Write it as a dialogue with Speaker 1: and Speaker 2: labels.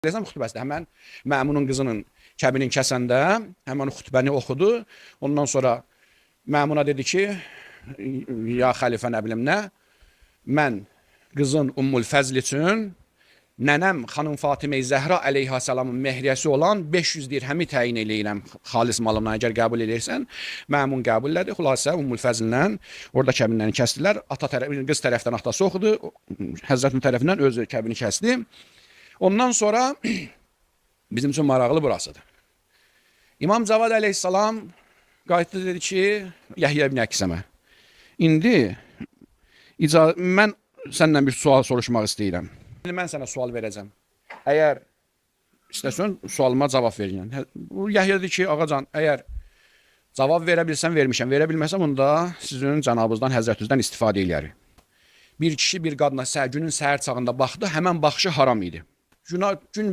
Speaker 1: Deyəsən xütbəsində həmən Məmunun qızının kəbinin kəsəndə həmən xütbəni oxudu. Ondan sonra Məmuna dedi ki, ya xəlifə nə bilim nə, mən qızın Ümmül Fəzl üçün nənəm xanım Fatimə-i Zəhra əleyhissalamın mehriyəsi olan 500 dirhəmi təyin eləyirəm xalis malımdan əgər qəbul edirsən. Məmun qəbul elədi. Xülasə Ümmül Fəzllə orada kəbinləri kəsdilər. Qız tərəfdən atası oxudu. Həzrətin tərəfindən öz kəbini kəsdi. Ondan sonra bizim üçün maraqlı burasıdır. İmam Cavad əleyhissalam qayıtdı dedi ki, Yəhya ibn Əksəmə, indi mən səndən bir sual soruşmaq istəyirəm. Mən sənə sual verəcəm. Əgər istəsən sualıma cavab verin. Yəhya dedi ki, ağacan, əgər cavab verə bilsən vermişəm, verə bilməsəm onda sizin cənabınızdan, həzrətinizdən istifadə eləyərik. Bir kişi bir qadına günün səhər çağında baxdı, həmən baxışı haram idi. Gün